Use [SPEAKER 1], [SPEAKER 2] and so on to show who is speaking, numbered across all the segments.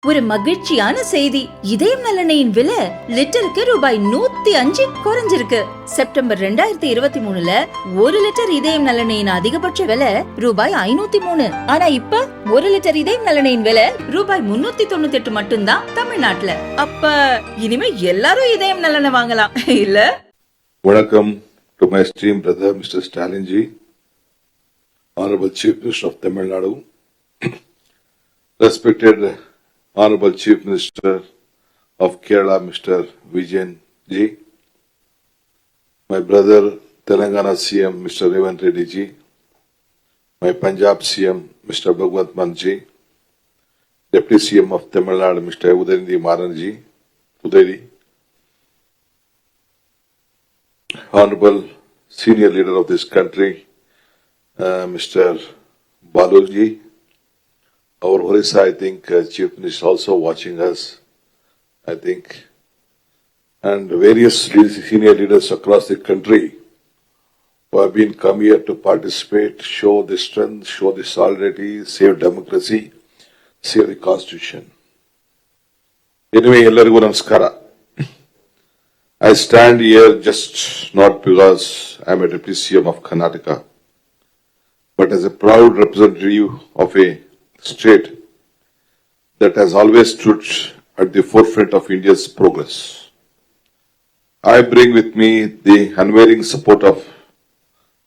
[SPEAKER 1] ஒரு மகிழ்ச்சியான செய்தி. இதயம் நல்லெண்ணெயின் விலை லிட்டருக்கு ரூபாய் 105 குறைஞ்சிருக்கு. செப்டம்பர் 2023ல 1 லிட்டர் இதயம் நல்லெண்ணெயின் அதிகபட்ச விலை ரூபாய் 503. ஆனா இப்ப 1 லிட்டர் இதயம் நல்லெண்ணெயின் விலை ரூபாய் 398 மட்டும்தான் தமிழ்நாட்டுல. அப்ப இனிமே எல்லாரும் இதயம் நல்லெண்ணெய் வாங்கலாம் இல்ல?
[SPEAKER 2] வணக்கம் to my esteemed brother Mr. Stalin ji, Honorable Chief Minister of Tamil Nadu, respected Honorable Chief Minister of Kerala, Mr. Vijayan ji, my brother Telangana CM, Mr. Revan Reddy ji, my Punjab CM, Mr. Bhagwant Mann ji, Deputy CM of Tamil Nadu, Mr. Udayanidhi Maran ji, Udaydi, Honorable Senior Leader of this country, Mr. Baluji, our Orissa, I think, Chief Minister also watching us, I think, and various senior leaders across the country who have been come here to participate, show the strength, show the solidarity, save democracy, save the constitution. Anyway, ellarigu namaskara. I stand here just not because I am a Deputy CM of Karnataka, but as a proud representative of a state that has always stood at the forefront of India's progress. I bring with me the unwavering support of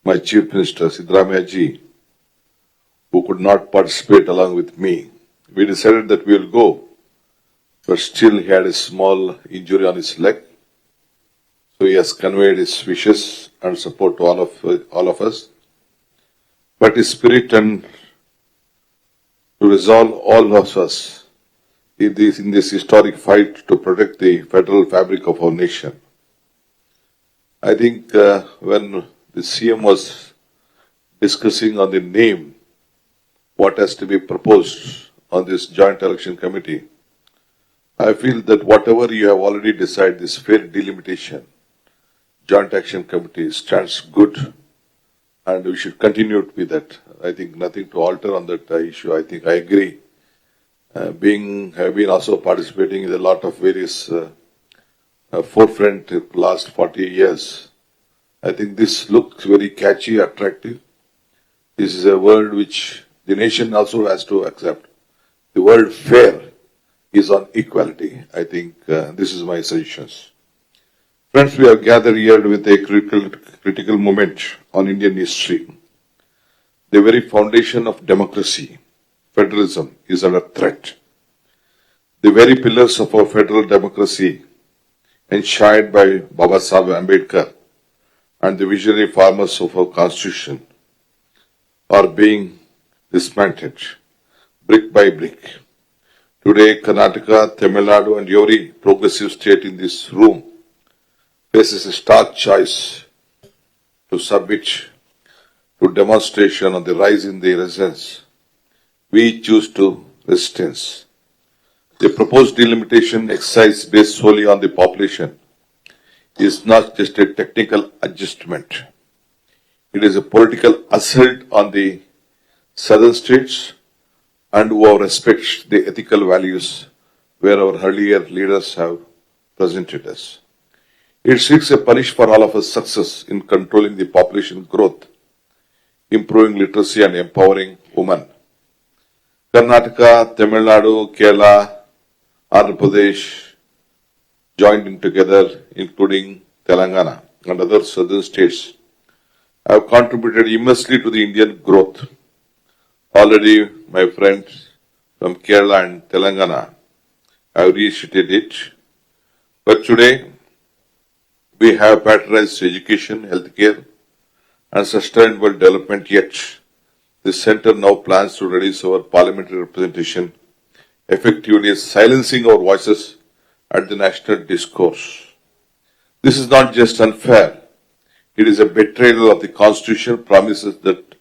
[SPEAKER 2] my Chief Minister, Siddaramaiah ji, who could not participate along with me. We decided that we will go, but still he had a small injury on his leg. So he has conveyed his wishes and support to all of us. But his spirit and to resolve all of us in this historic fight to protect the federal fabric of our nation. I think when the CM was discussing on the name, what has to be proposed on this joint election committee, I feel that whatever you have already decided, this fair delimitation, joint action committee stands good, and we should continue to be that. I think nothing to alter on that issue. I think I agree. Have been also participating in a lot of various forefront last 40 years. I think this looks very catchy, attractive. This is a word which the nation also has to accept. The word fair is on equality. I think this is my suggestions. Friends, we have gathered here with a critical moment on Indian history. The very foundation of democracy, federalism, is under threat. The very pillars of our federal democracy, enshrined by Baba Sahib Ambedkar and the visionary farmers of our constitution, are being dismantled brick by brick. Today, Karnataka, Tamil Nadu, and every progressive state in this room faces a stark choice to submit to demonstration on the rise in the resistance. We choose to resistance. The proposed delimitation exercise based solely on the population is not just a technical adjustment. It is a political assault on the southern states and who respect the ethical values where our earlier leaders have presented us. It seeks a punish for all of us success in controlling the population growth, improving literacy and empowering women. Karnataka, Tamil Nadu, Kerala, Andhra Pradesh joining together, including Telangana and other southern states, have contributed immensely to the Indian growth. Already, my friends from Kerala and Telangana have reiterated it. But today, we have patronized education, healthcare, and sustainable development, yet the centre now plans to reduce our parliamentary representation, effectively silencing our voices at the national discourse. This is not just unfair, it is a betrayal of the constitution promises that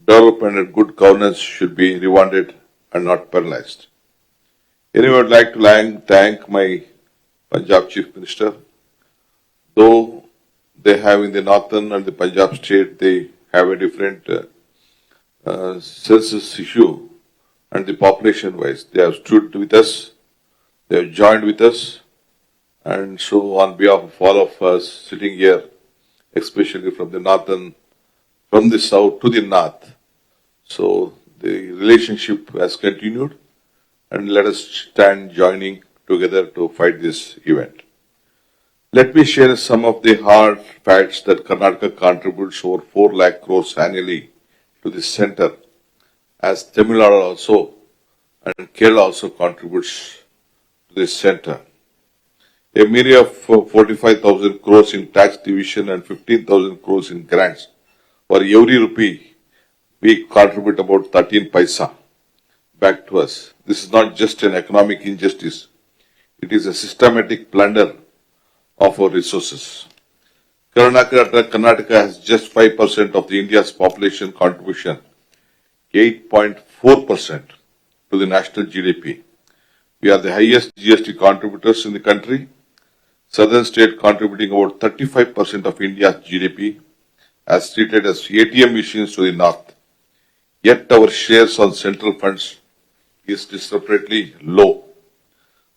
[SPEAKER 2] development and good governance should be rewarded and not penalized. Anyway, I would like to thank my Punjab Chief Minister. Though they have in the northern and the Punjab state, they have a different census issue. and the population wise. They have stood with us, they have joined with us, and so on behalf of all of us sitting here, especially from the south to the north, so the relationship has continued, and let us stand joining together to fight this event. Let me share some of the hard facts that Karnataka contributes over 4 lakh crores annually to the center, as Tamil Nadu also and Kerala also contributes to this center. A myriad of 45,000 crores in tax division and 15,000 crores in grants. For every rupee, we contribute about 13 paisa back to us. This is not just an economic injustice. It is a systematic plunder of our resources. Karnataka has just 5% of the India's population contribution, 8.4% to the national GDP. We are the highest GST contributors in the country. Southern state contributing about 35% of India's GDP, as treated as ATM machines to the north. Yet our shares on central funds is disproportionately low.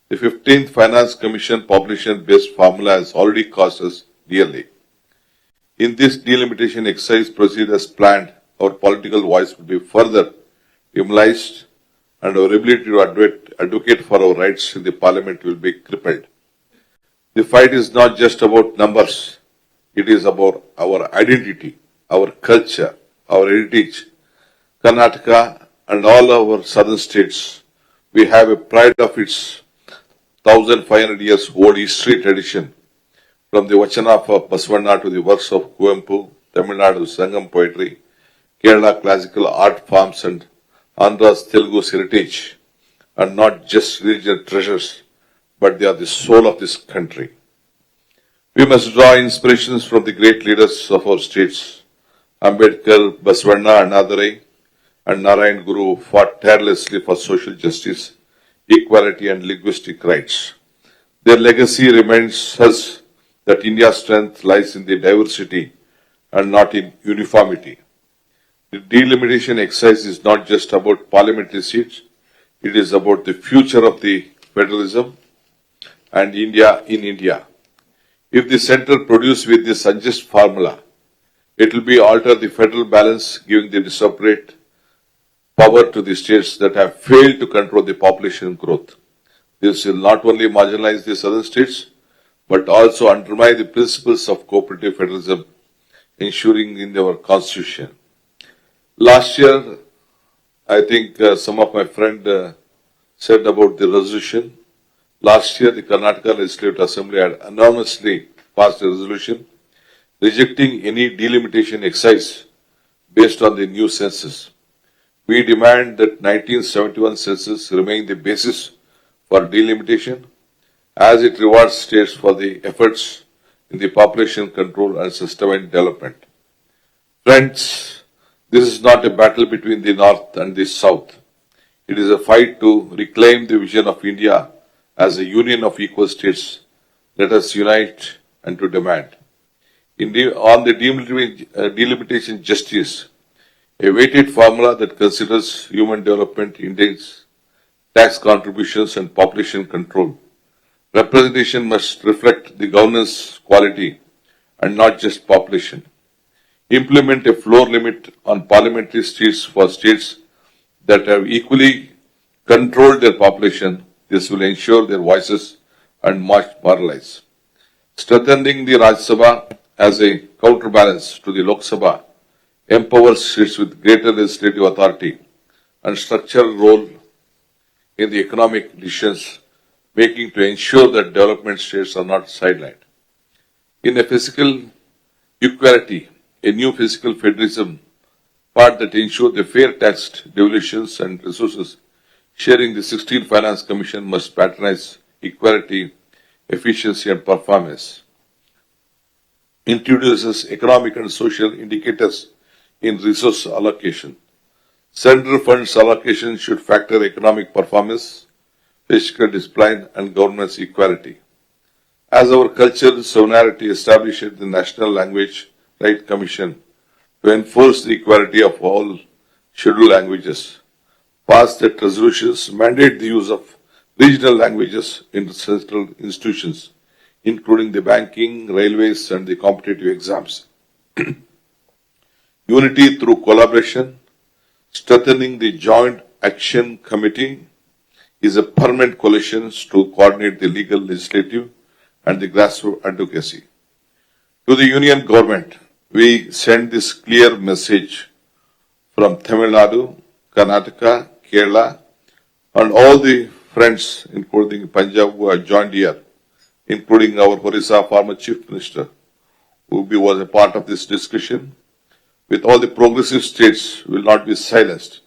[SPEAKER 2] The 15th Finance Commission population-based formula has already cost us dearly. In this delimitation exercise proceed as planned, our political voice will be further immobilized and our ability to advocate for our rights in the parliament will be crippled. The fight is not just about numbers. It is about our identity, our culture, our heritage. Karnataka and all our southern states, we have a pride of its 1,500 years old history tradition. From the Vachana of Basavanna to the works of Kuvempu, Tamil Nadu Sangam poetry, Kerala classical art forms and Andhra's Telugu's heritage are not just religious treasures, but they are the soul of this country. We must draw inspirations from the great leaders of our states. Ambedkar, Basavanna, Annadurai, and Narayan Guru fought tirelessly for social justice, equality and linguistic rights. Their legacy reminds us that India's strength lies in the diversity and not in uniformity. The delimitation exercise is not just about parliamentary seats, it is about the future of the federalism and India in India. If the center produces with this unjust formula, it will be alter the federal balance, giving the disparate power to the states that have failed to control the population growth. This will not only marginalize the southern states, but also undermine the principles of cooperative federalism, ensuring in our constitution. Last year, I think some of my friends said about the resolution. Last year, the Karnataka Legislative Assembly had unanimously passed a resolution rejecting any delimitation exercise based on the new census. We demand that 1971 census remain the basis for delimitation, as it rewards states for the efforts in the population control and systematic development. Friends, this is not a battle between the north and the south. It is a fight to reclaim the vision of India as a union of equal states. Let us unite and to demand. On the delimitation justice, a weighted formula that considers human development index, tax contributions and population control. Representation must reflect the governance quality and not just population. Implement a floor limit on parliamentary seats for states that have equally controlled their population. This will ensure their voices are not marginalized. Strengthening the Rajya Sabha as a counterbalance to the Lok Sabha empowers states with greater legislative authority and structural role in the economic decisions making to ensure that development states are not sidelined. In a fiscal equality, a new fiscal federalism part that ensures the fair tax devolutions and resources sharing, the 16th Finance Commission must patronize equality, efficiency and performance. Introduces economic and social indicators in resource allocation. Central funds allocation should factor economic performance, fiscal discipline and governance equality. As our cultural sovereignty established the National Language Right Commission to enforce the equality of all scheduled languages. passed that resolutions mandate the use of regional languages in central institutions, including the banking, railways, and the competitive exams. Unity through collaboration, strengthening the Joint Action Committee is a permanent coalition to coordinate the legal, legislative, and the grassroots advocacy. To the Union Government, we send this clear message from Tamil Nadu, Karnataka, Kerala, and all the friends, including Punjab, who have joined here, including our Orissa former Chief Minister, who was a part of this discussion. With all the progressive states, we will not be silenced.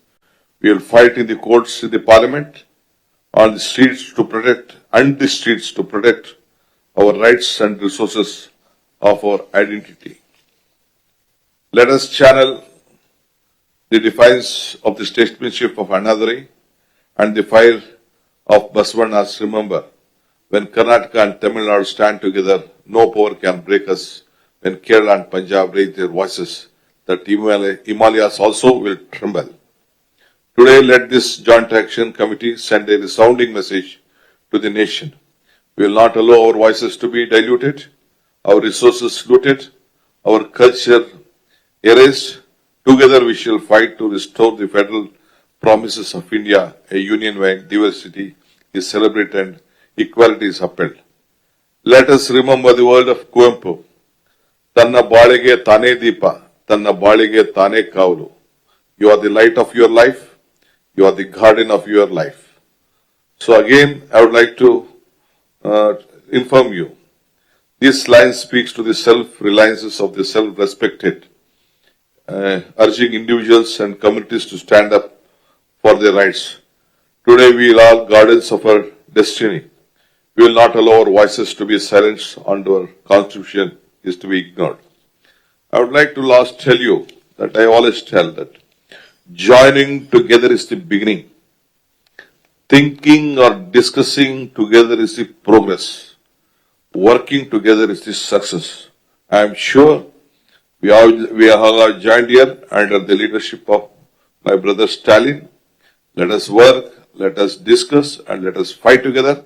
[SPEAKER 2] We will fight in the courts, in the parliament, on the streets to protect, our rights and resources of our identity. Let us channel the defiance of the statesmanship of Anadari and the fire of Basavana's remember. When Karnataka and Tamil Nadu stand together, no power can break us. When Kerala and Punjab raise their voices, the Himalayas also will tremble. Today, let this Joint Action Committee send a resounding message to the nation. We will not allow our voices to be diluted, our resources looted, our culture erased. Together we shall fight to restore the federal promises of India, a union where diversity is celebrated and equality is upheld. Let us remember the word of Kuempu. Tanna balige tane deepa, tanna balige tane kavulu. You are the light of your life. You are the garden of your life. So again, I would like to inform you. This line speaks to the self-reliances of the self-respected, urging individuals and communities to stand up for their rights. Today we are all guardians of our destiny. We will not allow our voices to be silenced and our constitution is to be ignored. I would like to last tell you that I always tell that joining together is the beginning. Thinking or discussing together is the progress. Working together is the success. I am sure we are joined here under the leadership of my brother Stalin. Let us work, let us discuss, and let us fight together.